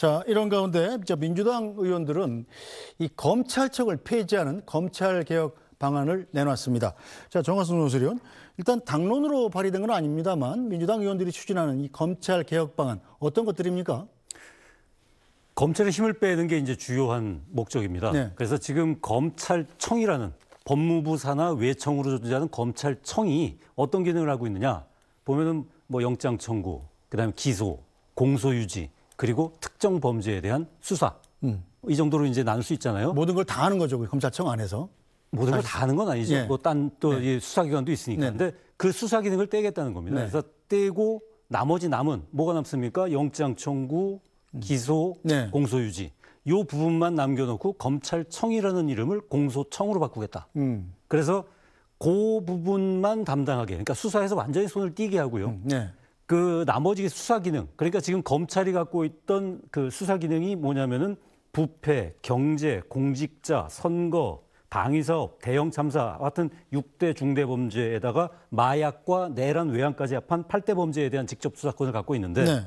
자, 이런 가운데 민주당 의원들은 이 검찰청을 폐지하는 검찰개혁 방안을 내놨습니다. 자, 정화순 논설위원, 일단 당론으로 발의된 건 아닙니다만 민주당 의원들이 추진하는 이 검찰개혁 방안 어떤 것들입니까? 검찰의 힘을 빼는 게 이제 주요한 목적입니다. 네. 그래서 지금 검찰청이라는 법무부 산하 외청으로 존재하는 검찰청이 어떤 기능을 하고 있느냐 보면은 뭐 영장 청구, 그다음에 기소, 공소 유지, 그리고 특정 범죄에 대한 수사 이 정도로 이제 나눌 수 있잖아요. 모든 걸 다 하는 거죠, 검찰청 안에서. 모든 걸 다 하는 건 아니죠. 네. 뭐 딴 또 수사기관도 있으니까. 네. 근데 그 수사 기능을 떼겠다는 겁니다. 네. 그래서 떼고 나머지 남은 뭐가 남습니까? 영장 청구, 기소, 네. 공소유지. 요 부분만 남겨놓고 검찰청이라는 이름을 공소청으로 바꾸겠다. 그래서 그 부분만 담당하게. 그러니까 수사에서 완전히 손을 띄게 하고요. 네. 그 나머지 수사 기능. 그러니까 지금 검찰이 갖고 있던 그 수사 기능이 뭐냐면은 부패, 경제, 공직자, 선거, 방위사업, 대형 참사 같은 6대 중대 범죄에다가 마약과 내란 외환까지 합한 8대 범죄에 대한 직접 수사권을 갖고 있는데 네.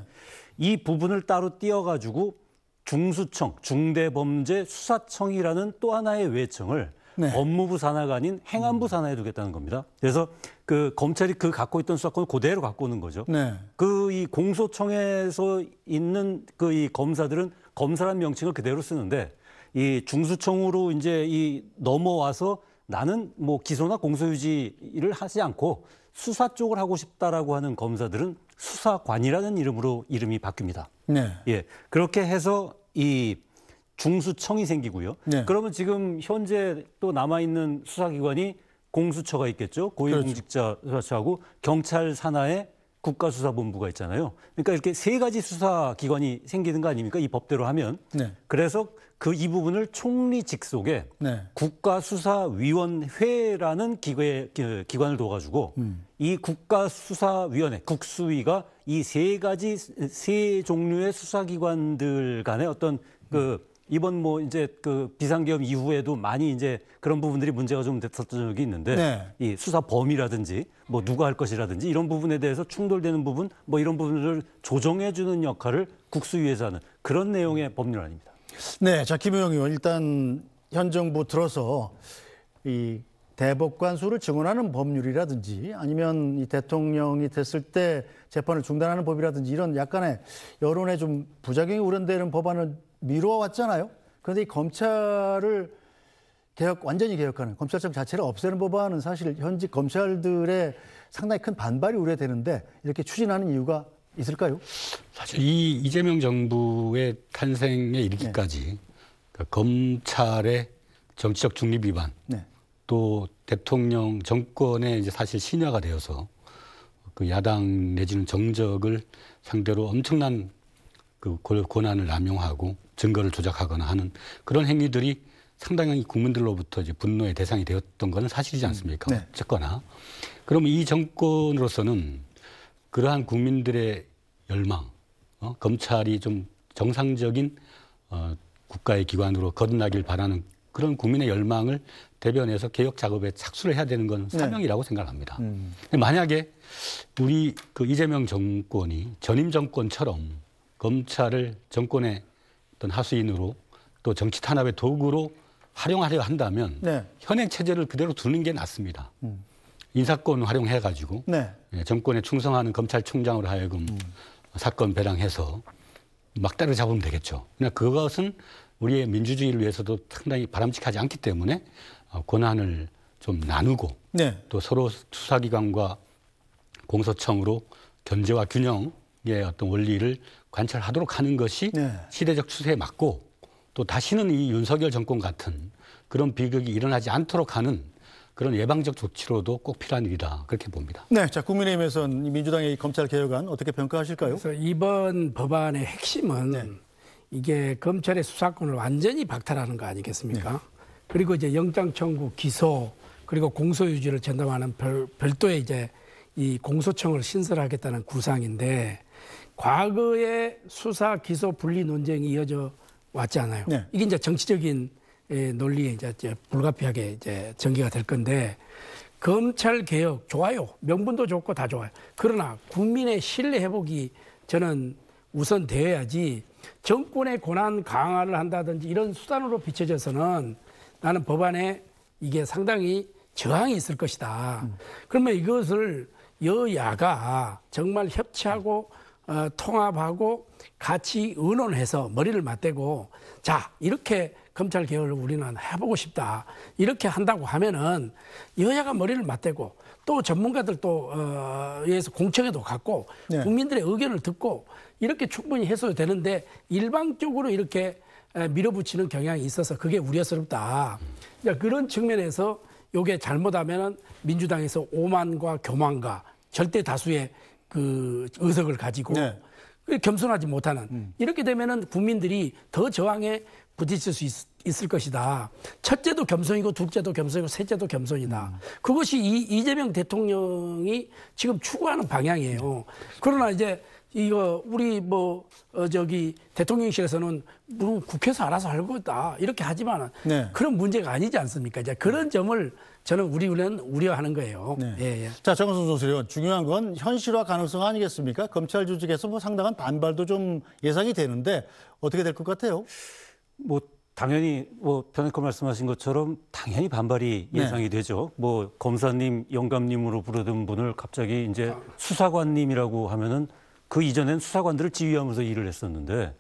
이 부분을 따로 띄어가지고 중수청, 중대범죄수사청이라는 또 하나의 외청을 네. 법무부 산하가 아닌 행안부 산하에 두겠다는 겁니다. 그래서 그 검찰이 그 갖고 있던 수사권을 그대로 갖고 오는 거죠. 네. 그 이 공소청에서 있는 그 이 검사들은 검사란 명칭을 그대로 쓰는데 이 중수청으로 이제 이 넘어와서 나는 뭐 기소나 공소유지를 하지 않고 수사 쪽을 하고 싶다라고 하는 검사들은 수사관이라는 이름으로 이름이 바뀝니다. 네. 예, 그렇게 해서 이 중수청이 생기고요. 네. 그러면 지금 현재 또 남아 있는 수사기관이 공수처가 있겠죠. 고위공직자 수사처하고 경찰 산하에 국가수사본부가 있잖아요. 그러니까 이렇게 세 가지 수사기관이 생기는 거 아닙니까? 이 법대로 하면. 네. 그래서 그 이 부분을 총리 직속에 네. 국가수사위원회라는 기관을 둬가지고 이 국가수사위원회, 국수위가 이 세 종류의 수사기관들 간의 어떤 그 이번 뭐 이제 그 비상계엄 이후에도 많이 이제 그런 부분들이 문제가 좀 됐었던 적이 있는데 네. 이 수사 범위라든지 뭐 누가 할 것이라든지 이런 부분에 대해서 충돌되는 부분 뭐 이런 부분들을 조정해주는 역할을 국수위에서 하는 그런 내용의 법률안입니다. 네, 자, 김우영 의원, 일단 현 정부 들어서 이 대법관수를 증언하는 법률이라든지 아니면 이 대통령이 됐을 때 재판을 중단하는 법이라든지 이런 약간의 여론에 좀 부작용이 우려되는 법안을 미루어 왔잖아요. 그런데 이 검찰을 완전히 개혁하는 검찰청 자체를 없애는 법안은 사실 현직 검찰들의 상당히 큰 반발이 우려되는데 이렇게 추진하는 이유가 있을까요? 사실 이 이재명 정부의 탄생에 이르기까지 그러니까 검찰의 정치적 중립 위반, 네. 또 대통령 정권의 이제 사실 신여가 되어서 그 야당 내지는 정적을 상대로 엄청난 그 권한을 남용하고 증거를 조작하거나 하는 그런 행위들이 상당히 국민들로부터 이제 분노의 대상이 되었던 것은 사실이지 않습니까? 네. 어쨌거나 그러면 이 정권으로서는 그러한 국민들의 열망, 검찰이 좀 정상적인 국가의 기관으로 거듭나길 바라는 그런 국민의 열망을 대변해서 개혁 작업에 착수를 해야 되는 건 사명이라고 생각합니다. 만약에 우리 그 이재명 정권이 전임 정권처럼 검찰을 정권의 어떤 하수인으로 또 정치 탄압의 도구로 활용하려 한다면 네. 현행 체제를 그대로 두는 게 낫습니다. 인사권 활용해가지고 네. 정권에 충성하는 검찰총장으로 하여금 사건 배랑해서 막다를 잡으면 되겠죠. 그러나 그것은 우리의 민주주의를 위해서도 상당히 바람직하지 않기 때문에 권한을 좀 나누고 네. 또 서로 수사기관과 공소청으로 견제와 균형의 어떤 원리를 관찰하도록 하는 것이 네. 시대적 추세에 맞고 또 다시는 이 윤석열 정권 같은 그런 비극이 일어나지 않도록 하는 그런 예방적 조치로도 꼭 필요한 일이다 그렇게 봅니다. 네, 자, 국민의힘에서는 민주당의 이 검찰 개혁안 어떻게 평가하실까요? 그래서 이번 법안의 핵심은 네. 이게 검찰의 수사권을 완전히 박탈하는 거 아니겠습니까? 그리고 이제 영장 청구, 기소 그리고 공소유지를 전담하는 별도의 이제 이 공소청을 신설하겠다는 구상인데 과거의 수사 기소 분리 논쟁이 이어져 왔지 않아요. 네. 이게 이제 정치적인 논리에 이제 불가피하게 이제 전개가 될 건데 검찰 개혁 좋아요. 명분도 좋고 다 좋아요. 그러나 국민의 신뢰 회복이 저는 우선 되어야지 정권의 권한 강화를 한다든지 이런 수단으로 비춰져서는 나는 법안에 이게 상당히 저항이 있을 것이다. 그러면 이것을 여야가 정말 협치하고 통합하고 같이 의논해서 머리를 맞대고 자 이렇게 검찰 개혁을 우리는 해보고 싶다 이렇게 한다고 하면은 여야가 머리를 맞대고 또 전문가들 또 의해서 공청회도 갖고 네. 국민들의 의견을 듣고 이렇게 충분히 해소도 되는데 일방적으로 이렇게 밀어붙이는 경향이 있어서 그게 우려스럽다. 그런 측면에서 이게 잘못하면은 민주당에서 오만과 교만과 절대 다수의 그 의석을 가지고 네. 겸손하지 못하는 이렇게 되면은 국민들이 더 저항에 부딪힐 수 있을 것이다. 첫째도 겸손이고 둘째도 겸손이고 셋째도 겸손이다. 그것이 이재명 대통령이 지금 추구하는 방향이에요. 그러나 이제 이거 우리 대통령실에서는 뭐 국회에서 알아서 할 거다 이렇게 하지만 네. 그런 문제가 아니지 않습니까? 이제 그런 점을 저는 우리는 우려하는 거예요. 네. 예, 예. 자, 정은선 소설위원, 중요한 건 현실화 가능성 아니겠습니까? 검찰 조직에서 뭐 상당한 반발도 좀 예상이 되는데 어떻게 될 것 같아요? 뭐 당연히 변호사님 말씀하신 것처럼 당연히 반발이 네. 예상이 되죠. 뭐 검사님, 영감님으로 부르던 분을 갑자기 이제 수사관님이라고 하면은 그 이전엔 수사관들을 지휘하면서 일을 했었는데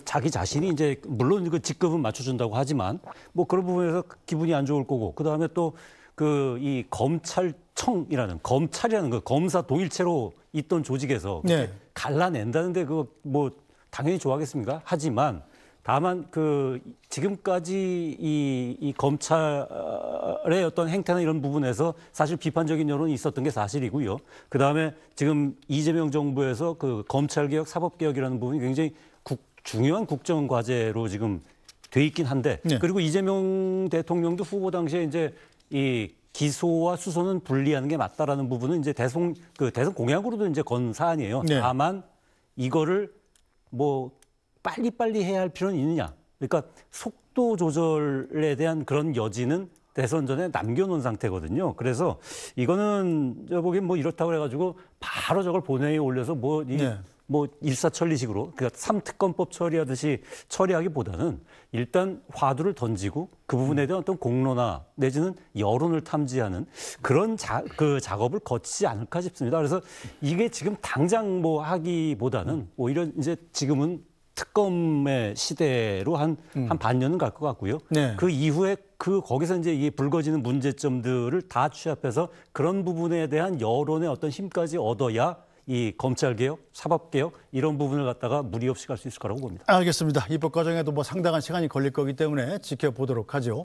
자기 자신이 이제 물론 그 직급은 맞춰준다고 하지만 뭐 그런 부분에서 기분이 안 좋을 거고 그 다음에 또 그 이 검찰청이라는 검찰이라는 그 검사 동일체로 있던 조직에서 네. 갈라낸다는데 그거 뭐 당연히 좋아하겠습니까? 하지만 다만 그 지금까지 이 검찰의 어떤 행태나 이런 부분에서 사실 비판적인 여론이 있었던 게 사실이고요. 그 다음에 지금 이재명 정부에서 그 검찰개혁, 사법개혁이라는 부분이 굉장히 중요한 국정 과제로 지금 돼 있긴 한데 네. 그리고 이재명 대통령도 후보 당시에 이제 이 기소와 수소는 분리하는 게 맞다라는 부분은 이제 대선 공약으로도 이제 건 사안이에요. 네. 다만 이거를 뭐 빨리빨리 해야 할 필요는 있느냐. 그러니까 속도 조절에 대한 그런 여지는 대선 전에 남겨놓은 상태거든요. 그래서 이거는 저 보기엔 뭐 이렇다고 그래가지고 바로 저걸 본회의에 올려서 뭐 일사천리식으로 그러니까 3특검법 처리하듯이 처리하기보다는 일단 화두를 던지고 그 부분에 대한 어떤 공론화 내지는 여론을 탐지하는 그런 그 작업을 거치지 않을까 싶습니다. 그래서 이게 지금 당장 뭐 하기보다는 오히려 이제 지금은 특검의 시대로 한 반년은 갈 것 같고요. 네. 그 이후에 거기서 이제 이 불거지는 문제점들을 다 취합해서 그런 부분에 대한 여론의 어떤 힘까지 얻어야 이 검찰개혁, 사법개혁 이런 부분을 갖다가 무리 없이 갈 수 있을 거라고 봅니다. 알겠습니다. 입법 과정에도 뭐 상당한 시간이 걸릴 거기 때문에 지켜보도록 하죠.